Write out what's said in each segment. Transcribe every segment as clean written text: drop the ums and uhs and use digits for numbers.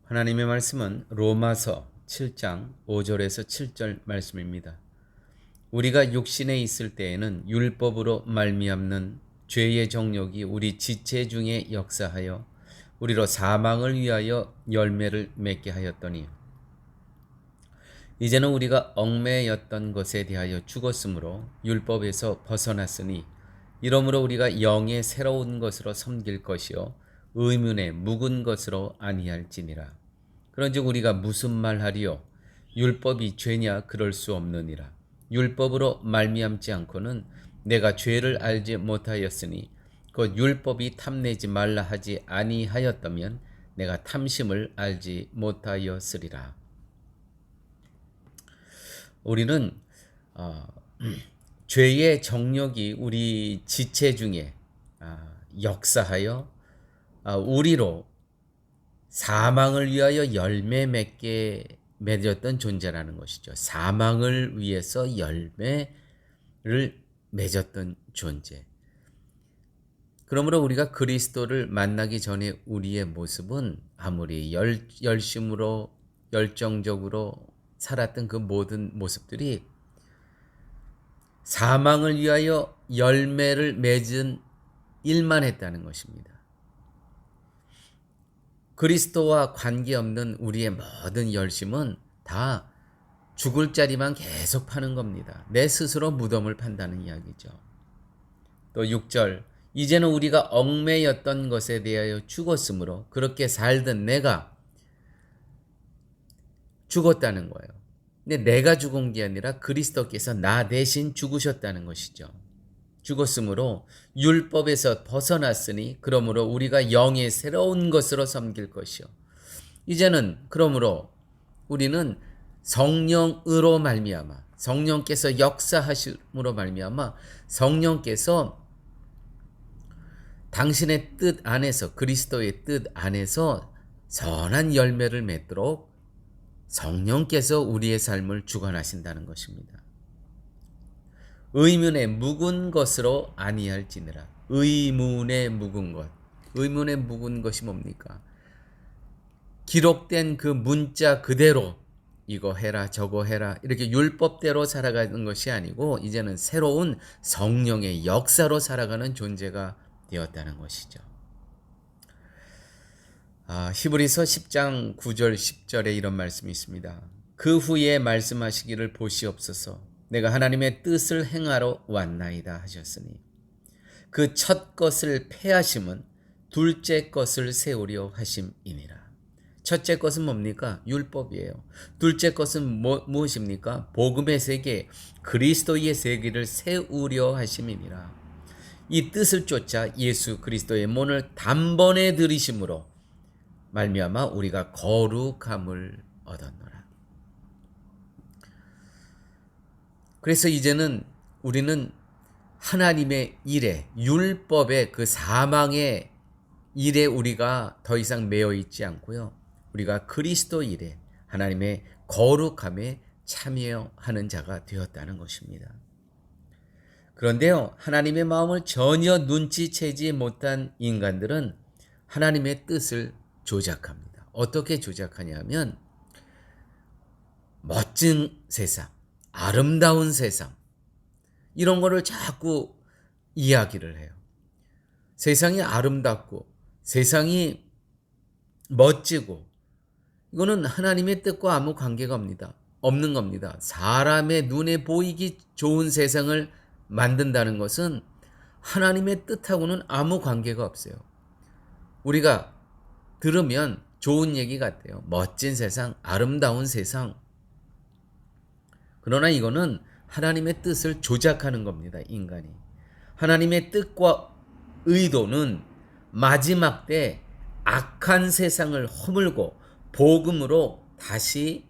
하나님의 말씀은 로마서 7장 5절에서 7절 말씀입니다. 우리가 육신에 있을 때에는 율법으로 말미암는 죄의 정욕이 우리 지체 중에 역사하여 우리로 사망을 위하여 열매를 맺게 하였더니 이제는 우리가 얽매였던 것에 대하여 죽었으므로 율법에서 벗어났으니 이러므로 우리가 영의 새로운 것으로 섬길 것이요 의문의 묵은 것으로 아니할지니라. 그런즉 우리가 무슨 말하리요? 율법이 죄냐? 그럴 수 없느니라. 율법으로 말미암지 않고는 내가 죄를 알지 못하였으니 곧 율법이 탐내지 말라 하지 아니하였다면 내가 탐심을 알지 못하였으리라. 우리는 죄의 정욕이 우리 지체 중에 역사하여 우리로 사망을 위하여 열매 맺게 맺었던 존재라는 것이죠. 사망을 위해서 열매를 맺었던 존재. 그러므로 우리가 그리스도를 만나기 전에 우리의 모습은 아무리 열심으로 열정적으로 살았던 그 모든 모습들이 사망을 위하여 열매를 맺은 일만 했다는 것입니다. 그리스도와 관계없는 우리의 모든 열심은 다 죽을 자리만 계속 파는 겁니다. 내 스스로 무덤을 판다는 이야기죠. 또 6절, 이제는 우리가 얽매였던 것에 대하여 죽었으므로 그렇게 살던 내가 죽었다는 거예요. 근데 내가 죽은 게 아니라 그리스도께서 나 대신 죽으셨다는 것이죠. 죽었으므로 율법에서 벗어났으니 그러므로 우리가 영의 새로운 것으로 섬길 것이요. 이제는 그러므로 우리는 성령으로 말미암아 성령께서 역사하심으로 말미암아 성령께서 당신의 뜻 안에서 그리스도의 뜻 안에서 선한 열매를 맺도록 성령께서 우리의 삶을 주관하신다는 것입니다. 의문의 묵은 것으로 아니할지니라. 의문의 묵은 것. 의문의 묵은 것이 뭡니까? 기록된 그 문자 그대로 이거 해라 저거 해라 이렇게 율법대로 살아가는 것이 아니고 이제는 새로운 성령의 역사로 살아가는 존재가 되었다는 것이죠. 히브리서 10장 9절 10절에 이런 말씀이 있습니다. 그 후에 말씀하시기를 보시옵소서. 내가 하나님의 뜻을 행하러 왔나이다 하셨으니 그 첫 것을 폐하심은 둘째 것을 세우려 하심이니라. 첫째 것은 뭡니까? 율법이에요. 둘째 것은 무엇입니까? 복음의 세계, 그리스도의 세계를 세우려 하심이니라. 이 뜻을 쫓아 예수 그리스도의 몸을 단번에 들이심으로 말미암아 우리가 거룩함을 얻었노라. 그래서 이제는 우리는 하나님의 일에 율법의 그 사망의 일에 우리가 더 이상 매여 있지 않고요. 우리가 그리스도 일에 하나님의 거룩함에 참여하는 자가 되었다는 것입니다. 그런데요, 하나님의 마음을 전혀 눈치채지 못한 인간들은 하나님의 뜻을 조작합니다. 어떻게 조작하냐면 멋진 세상, 아름다운 세상 이런 거를 자꾸 이야기를 해요. 세상이 아름답고 세상이 멋지고 이거는 하나님의 뜻과 아무 관계가 없는 겁니다. 사람의 눈에 보이기 좋은 세상을 만든다는 것은 하나님의 뜻하고는 아무 관계가 없어요. 우리가 들으면 좋은 얘기 같아요. 멋진 세상, 아름다운 세상. 그러나 이거는 하나님의 뜻을 조작하는 겁니다. 인간이. 하나님의 뜻과 의도는 마지막 때 악한 세상을 허물고 복음으로 다시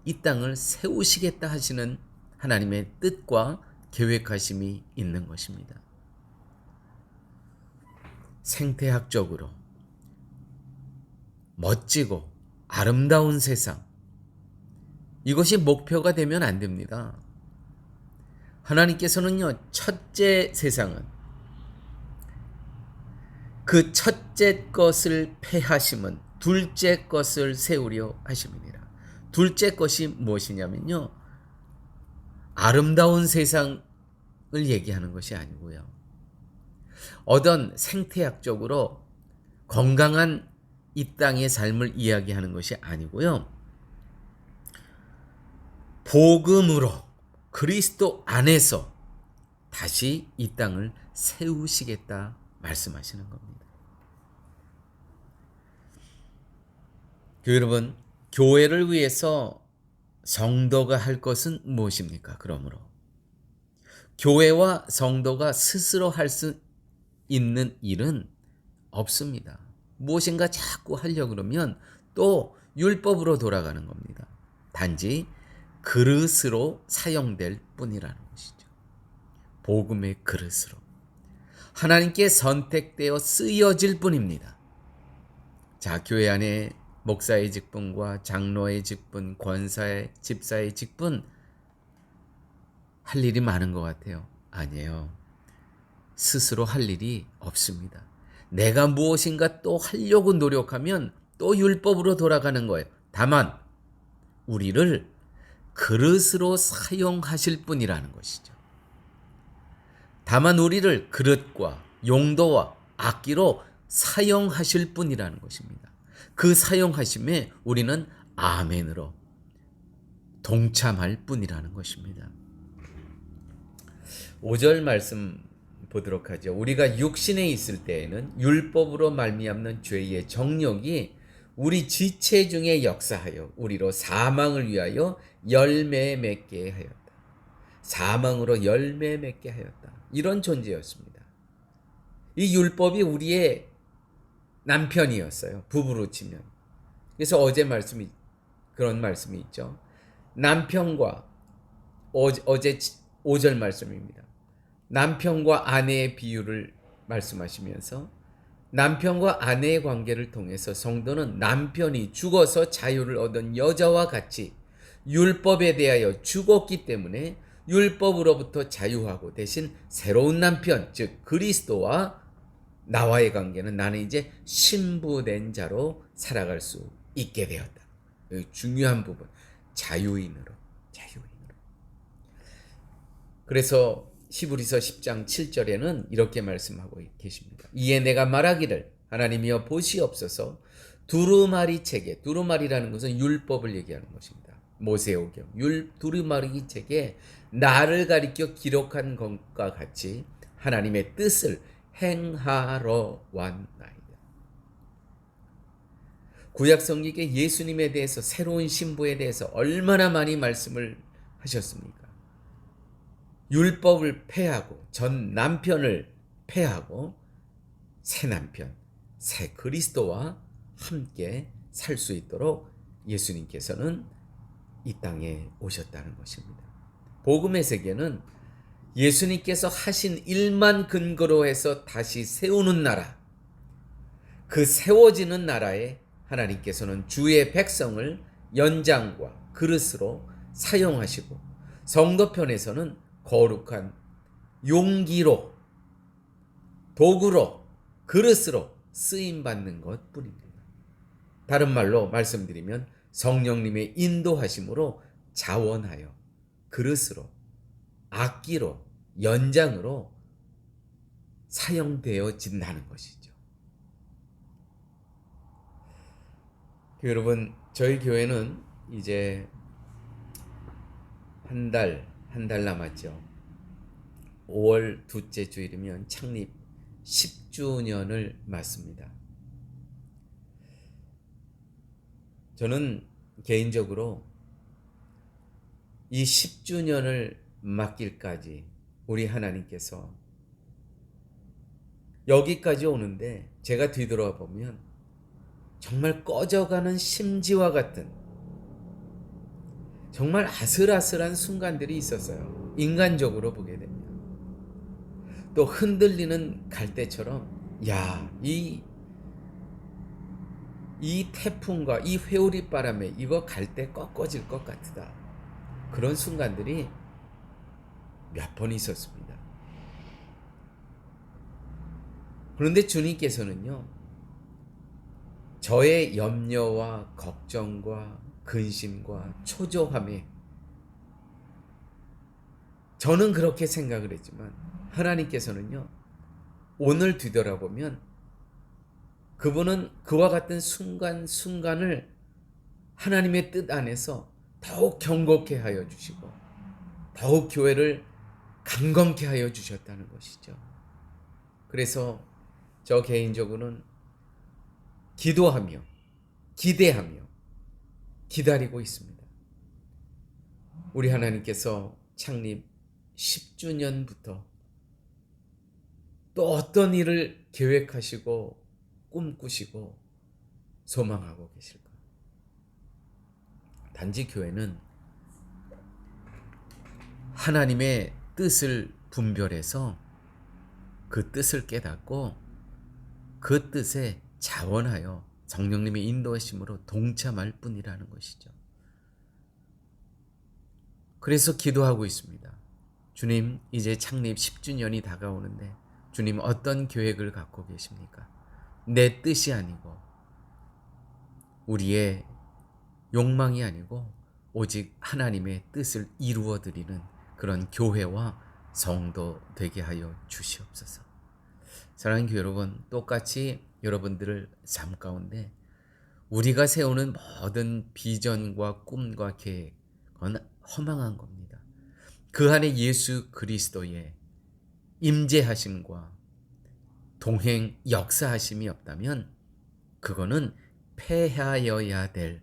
이 땅을 세우시겠다 하시는 하나님의 뜻과 계획하심이 있는 것입니다. 생태학적으로 멋지고 아름다운 세상, 이것이 목표가 되면 안 됩니다. 하나님께서는요, 첫째 세상은 그 첫째 것을 폐하심은 둘째 것을 세우려 하심이니라. 둘째 것이 무엇이냐면요, 아름다운 세상을 얘기하는 것이 아니고요, 어떤 생태학적으로 건강한 이 땅의 삶을 이야기하는 것이 아니고요, 복음으로 그리스도 안에서 다시 이 땅을 세우시겠다 말씀하시는 겁니다. 여러분, 교회를 위해서 성도가 할 것은 무엇입니까? 그러므로 교회와 성도가 스스로 할 수 있는 일은 없습니다. 무엇인가 자꾸 하려고 그러면 또 율법으로 돌아가는 겁니다. 단지 그릇으로 사용될 뿐이라는 것이죠. 복음의 그릇으로 하나님께 선택되어 쓰여질 뿐입니다. 자, 교회 안에 목사의 직분과 장로의 직분, 권사의, 집사의 직분, 할 일이 많은 것 같아요. 아니에요. 스스로 할 일이 없습니다. 내가 무엇인가 또 하려고 노력하면 또 율법으로 돌아가는 거예요. 다만 우리를 그릇으로 사용하실 분이라는 것이죠. 다만 우리를 그릇과 용도와 악기로 사용하실 분이라는 것입니다. 그 사용하심에 우리는 아멘으로 동참할 뿐이라는 것입니다. 5절 말씀 보도록 하죠. 우리가 육신에 있을 때에는 율법으로 말미암는 죄의 정욕이 우리 지체 중에 역사하여 우리로 사망을 위하여 열매 맺게 하였다. 사망으로 열매 맺게 하였다. 이런 존재였습니다. 이 율법이 우리의 남편이었어요. 부부로 치면. 그래서 어제 말씀이 그런 말씀이 있죠. 남편과 어제 5절 말씀입니다. 남편과 아내의 비유를 말씀하시면서 남편과 아내의 관계를 통해서 성도는 남편이 죽어서 자유를 얻은 여자와 같이 율법에 대하여 죽었기 때문에 율법으로부터 자유하고 대신 새로운 남편, 즉 그리스도와 나와의 관계는 나는 이제 신부된 자로 살아갈 수 있게 되었다. 중요한 부분, 자유인으로. 그래서 히브리서 10장 7절에는 이렇게 말씀하고 계십니다. 이에 내가 말하기를 하나님이여 보시옵소서. 두루마리 책에, 두루마리라는 것은 율법을 얘기하는 것입니다. 모세오경 두루마리 책에 나를 가리켜 기록한 것과 같이 하나님의 뜻을 행하러 왔나이다. 구약 성경에 예수님에 대해서, 새로운 신부에 대해서 얼마나 많이 말씀을 하셨습니까? 율법을 폐하고 전 남편을 폐하고 새 남편, 새 그리스도와 함께 살 수 있도록 예수님께서는 이 땅에 오셨다는 것입니다. 복음의 세계는 예수님께서 하신 일만 근거로 해서 다시 세우는 나라, 그 세워지는 나라에 하나님께서는 주의 백성을 연장과 그릇으로 사용하시고 성도편에서는 거룩한 용기로, 도구로, 그릇으로 쓰임받는 것 뿐입니다. 다른 말로 말씀드리면 성령님의 인도하심으로 자원하여 그릇으로, 악기로, 연장으로 사용되어진다는 것이죠. 여러분, 저희 교회는 이제 한 달 남았죠. 5월 둘째 주일이면 창립 10주년을 맞습니다. 저는 개인적으로 이 10주년을 맞길까지 우리 하나님께서 여기까지 오는데 제가 뒤돌아 보면 정말 꺼져가는 심지와 같은, 정말 아슬아슬한 순간들이 있었어요. 인간적으로 보게 되면. 또 흔들리는 갈대처럼, 야, 이 태풍과 이 회오리 바람에 이거 갈대 꺾어질 것 같다. 그런 순간들이 몇 번 있었습니다. 그런데 주님께서는요, 저의 염려와 걱정과 근심과 초조함에 저는 그렇게 생각을 했지만 하나님께서는요, 오늘 뒤돌아보면 그분은 그와 같은 순간순간을 하나님의 뜻 안에서 더욱 경고케 하여 주시고 더욱 교회를 강건케 하여 주셨다는 것이죠. 그래서 저 개인적으로는 기도하며 기대하며 기다리고 있습니다. 우리 하나님께서 창립 10주년부터 또 어떤 일을 계획하시고 꿈꾸시고 소망하고 계실까? 단지 교회는 하나님의 뜻을 분별해서 그 뜻을 깨닫고 그 뜻에 자원하여 성령님의 인도하심으로 동참할 뿐이라는 것이죠. 그래서 기도하고 있습니다. 주님, 이제 창립 10주년이 다가오는데 주님 어떤 계획을 갖고 계십니까? 내 뜻이 아니고 우리의 욕망이 아니고 오직 하나님의 뜻을 이루어드리는 그런 교회와 성도 되게 하여 주시옵소서. 사랑하는 교회 여러분, 똑같이 여러분들을 삶 가운데 우리가 세우는 모든 비전과 꿈과 계획, 그건 허망한 겁니다. 그 안에 예수 그리스도의 임재하심과 동행 역사하심이 없다면 그거는 폐하여야 될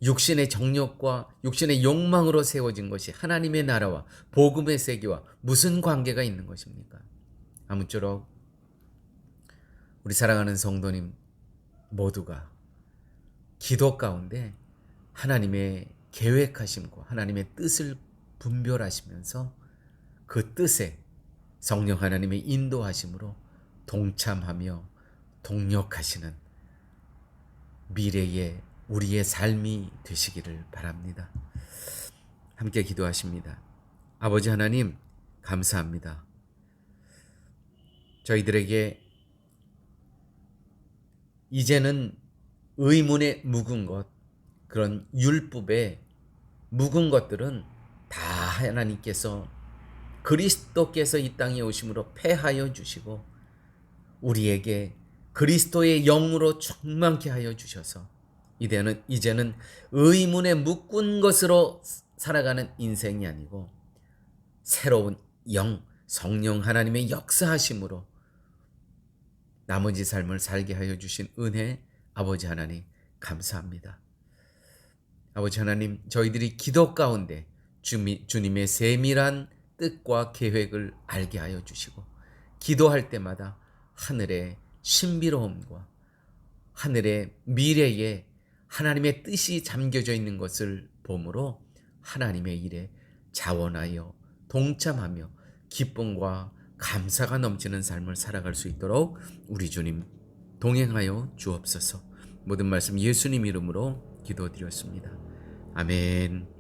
육신의 정욕과 육신의 욕망으로 세워진 것이 하나님의 나라와 복음의 세계와 무슨 관계가 있는 것입니까? 아무쪼록 우리 사랑하는 성도님 모두가 기도 가운데 하나님의 계획하심과 하나님의 뜻을 분별하시면서 그 뜻에 성령 하나님의 인도하심으로 동참하며 동력하시는 미래의 우리의 삶이 되시기를 바랍니다. 함께 기도하십니다. 아버지 하나님, 감사합니다. 저희들에게 이제는 의문에 묵은 것, 그런 율법에 묵은 것들은 다 하나님께서 그리스도께서 이 땅에 오심으로 폐하여 주시고 우리에게 그리스도의 영으로 충만케 하여 주셔서 이제는 의문에 묶은 것으로 살아가는 인생이 아니고 새로운 성령 하나님의 역사하심으로 나머지 삶을 살게 하여 주신 은혜 아버지 하나님 감사합니다. 아버지 하나님, 저희들이 기도 가운데 주님의 세밀한 뜻과 계획을 알게 하여 주시고 기도할 때마다 하늘의 신비로움과 하늘의 미래에 하나님의 뜻이 잠겨져 있는 것을 보므로 하나님의 일에 자원하여 동참하며 기쁨과 감사가 넘치는 삶을 살아갈 수 있도록 우리 주님 동행하여 주옵소서. 모든 말씀 예수님 이름으로 기도드렸습니다. 아멘.